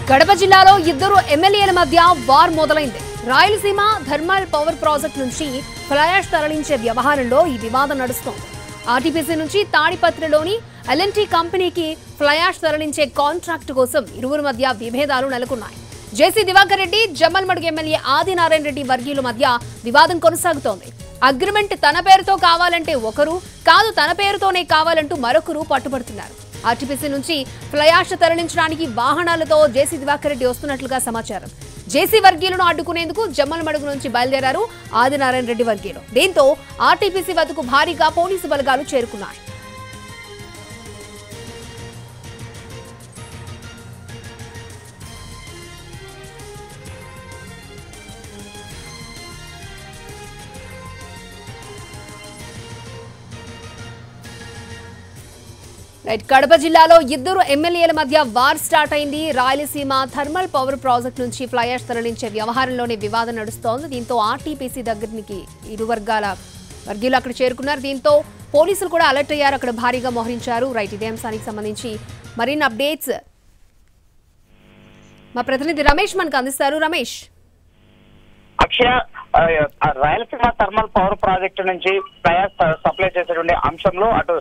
కడప జిల్లాలో ఇద్దరు ఎమ్మెల్యేల మధ్య వార్ మొదలైంది. రాయలసీమ థర్మల్ పవర్ ప్రాజెక్ట్ నుంచి ఫ్లైయాష్ తరలించే వ్యవహారంలో ఈ వివాదం నడుస్తోంది. ఆర్టీపీసీ నుంచి తాడిపత్రిలోని ఎల్ఎన్టీ కంపెనీకి ఫ్లైయాష్ తరలించే కాంట్రాక్ట్ కోసం ఇరువురి మధ్య విభేదాలు నెలకొన్నాయి. జేసీ దివాకర్ రెడ్డి, జమ్మలమడుగు ఎమ్మెల్యే ఆదినారాయణ రెడ్డి వర్గీయుల మధ్య వివాదం కొనసాగుతోంది. అగ్రిమెంట్ తన పేరుతో కావాలంటే ఒకరు, కాదు తన పేరుతోనే కావాలంటూ మరొకరు పట్టుబడుతున్నారు. ఆర్టీపీసీ నుంచి ఫ్లైయాష్ తరలించడానికి వాహనాలతో జేసీ దివాకర్ రెడ్డి వస్తున్నట్లుగా సమాచారం. జేసీ వర్గీయులను అడ్డుకునేందుకు జమ్మలమడుగు నుంచి బయలుదేరారు ఆదినారాయణ రెడ్డి వర్గీయులు. దీంతో ఆర్టీపీసీ వద్దకు భారీగా పోలీసు బలగాలు చేరుకున్నాయి. కడప జిల్లాలో ఇద్దరు ఎమ్మెల్యేల మధ్య వార్ స్టార్ట్ అయింది. రాయలసీమ థర్మల్ పవర్ ప్రాజెక్ట్ నుంచి ఫ్లైయాష్ తరలించే వ్యవహారంలోనే వివాదం నడుస్తోంది. దీంతో ఆర్టీపీసీ దగ్గరికి ఇరు వర్గాల వర్గీయులు అక్కడ చేరుకున్నారు. దీంతో పోలీసులు కూడా అలర్ట్ అయ్యారు, అక్కడ భారీగా మోహరించారు. ఇదే అంశానికి సంబంధించి మరిన్ని అప్డేట్స్ మా ప్రతినిధి రమేష్ మనకు అందిస్తారు. రమేష్, అక్షయ, రాయలసీమ థర్మల్ పవర్ ప్రాజెక్టు నుంచి ఫ్లైయాష్ సప్లై చేసేటువంటి అంశంలో అటు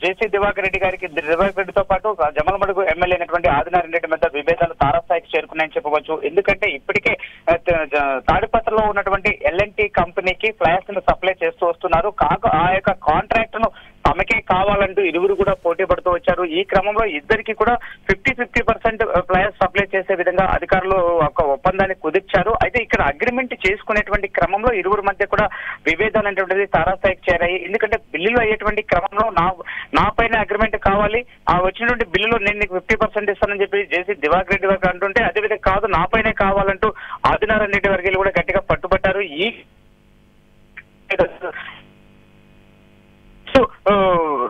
జేసీ దివాకర్ రెడ్డితో పాటు జమ్మలమడుగు ఎమ్మెల్యే అయినటువంటి ఆదినారాయణ రెడ్డి మధ్య విభేదాలు తారాస్థాయికి చేరుకున్నాయని చెప్పవచ్చు. ఎందుకంటే ఇప్పటికే తాడిపత్రిలో ఉన్నటువంటి ఎల్ఎన్టీ కంపెనీకి ఫ్లైయాష్ ను సప్లై చేస్తూ వస్తున్నారు. ఆ యొక్క కాంట్రాక్ట్ ను తమకే కావాలంటూ ఇరువురు కూడా పోటీ పడుతూ వచ్చారు. ఈ క్రమంలో ఇద్దరికి కూడా 50% ఫ్లైయాష్ సప్లై చేసే విధంగా అధికారులు ఒక ఒప్పందాన్ని కుదిర్చారు. అయితే ఇక్కడ అగ్రిమెంట్ చేసుకునేటువంటి క్రమంలో ఇరువురు మధ్య కూడా విభేదాలు అనేటువంటిది తారాస్థాయికి చేరాయి. ఎందుకంటే బిల్లులు అయ్యేటువంటి క్రమంలో నా పైన అగ్రిమెంట్ కావాలి, ఆ వచ్చినటువంటి బిల్లులో నేను నీకు 50% ఇస్తానని చెప్పి జేసీ దివాకర్ రెడ్డి వరకు అంటుంటే, అదేవిధంగా కాదు నా పైనే కావాలంటూ ఆదినారాయణ రెడ్డి వర్గీయులు కూడా గట్టిగా పట్టుబట్టారు. ఈ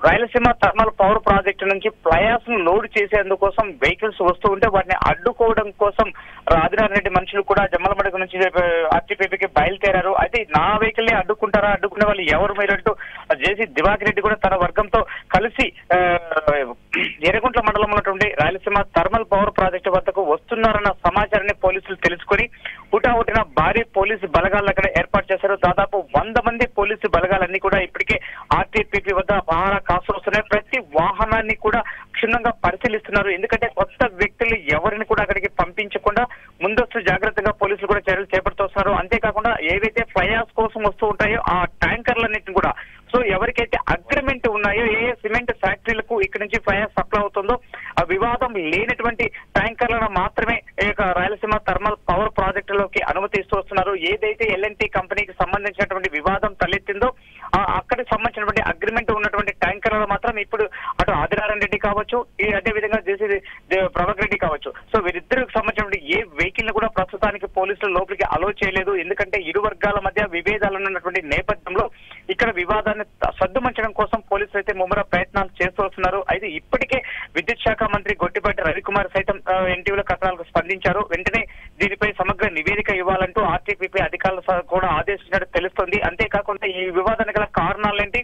రాయలసీమ థర్మల్ పవర్ ప్రాజెక్టు నుంచి ఫ్లైయాష్ ను లోడ్ చేసేందుకోసం వెహికల్స్ వస్తూ ఉంటే వాటిని అడ్డుకోవడం కోసం ఆదినారాయణ రెడ్డి మనుషులు కూడా జమ్మలమడుగు నుంచి ఆర్టీపీకి బయలుదేరారు. అయితే నా వెహికల్ ని అడ్డుకుంటారా, అడ్డుకునే వాళ్ళు ఎవరు మీరంటూ జేసీ దివాకర్ రెడ్డి కూడా తన వర్గంతో కలిసి ఎర్రగుంట్ల మండలంలో ఉన్నటువంటి రాయలసీమ థర్మల్ పవర్ ప్రాజెక్టు వద్దకు వస్తున్నారన్న సమాచారాన్ని పోలీసులు తెలుసుకుని హుటాహుటిన భారీ పోలీసు బలగాలను అక్కడ ఏర్పాటు చేశారు. దాదాపు 100 మంది పోలీసు బలగాలన్నీ కూడా ఇప్పటికే ఆర్టీపీపీ వద్ద పహారా కాస్తూ వస్తున్నాయి. ప్రతి వాహనాన్ని కూడా క్షుణ్ణంగా పరిశీలిస్తున్నారు. ఎందుకంటే కొత్త వ్యక్తులు ఎవరిని కూడా అక్కడికి పంపించకుండా ముందస్తు జాగ్రత్తగా పోలీసులు కూడా చర్యలు చేపడుతూ వస్తున్నారు. అంతేకాకుండా ఏవైతే ఫ్లైయాష్ కోసం వస్తూ ఉంటాయో ఆ ట్యాంకర్లన్నింటినీ కూడా, సో ఎవరికైతే అగ్రిమెంట్ ఉన్నాయో, ఏ సిమెంట్ ఫ్యాక్టరీలకు ఇక్కడ నుంచి ఫ్లైయాష్ సప్లై అవుతుందో ఆ వివాదం లేనటువంటి ట్యాంకర్లను మాత్రమే రాయలసీమ థర్మల్ పవర్ ప్రాజెక్టులోకి అనుమతిస్తూ వస్తున్నారు. ఏదైతే ఎల్ఎన్టీ కంపెనీకి సంబంధించినటువంటి వివాదం తలెత్తిందో అక్కడికి సంబంధించినటువంటి అగ్రిమెంట్ ఉన్నటువంటి ట్యాంకర్లను మాత్రం ఇప్పుడు అటు ఆదినారాయణ రెడ్డి కావచ్చు, అదేవిధంగా జేసీ ప్రభాకర్ రెడ్డి కావచ్చు, సో వీరిద్దరికి సంబంధించినటువంటి ఏ వెహికల్ ను కూడా ప్రస్తుతానికి పోలీసులు లోపలికి అలో చేయలేదు. ఎందుకంటే ఇరు వర్గాల మధ్య విభేదాలు ఉన్నటువంటి నేపథ్యంలో ఇక్కడ వివాదాన్ని సద్దుమంచడం కోసం పోలీసులు అయితే ముమ్మర ప్రయత్నాలు చేస్తూ వస్తున్నారు. అయితే ఇప్పటికే విద్యుత్ శాఖ మంత్రి గొట్టిపాటి రవికుమార్ సైతం ఎన్టీవీల కథనాలకు స్పందించారు. వెంటనే దీనిపై సమగ్ర నివేదిక ఇవ్వాలంటూ ఆర్టీపీపీ అధికారులు కూడా ఆదేశించినట్టు తెలుస్తోంది. అంతేకాకుండా ఈ వివాదానికి గల కారణాలేంటి,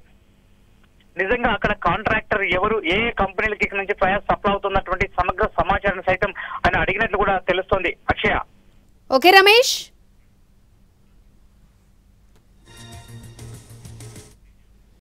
నిజంగా అక్కడ కాంట్రాక్టర్ ఎవరు, ఏ కంపెనీలకి ఇక్కడ నుంచి ఫ్లైయాష్ సప్లై అవుతున్నటువంటి సమగ్ర సమాచారం సైతం ఆయన అడిగినట్లు కూడా తెలుస్తోంది. అక్షయ. ఓకే రమేష్.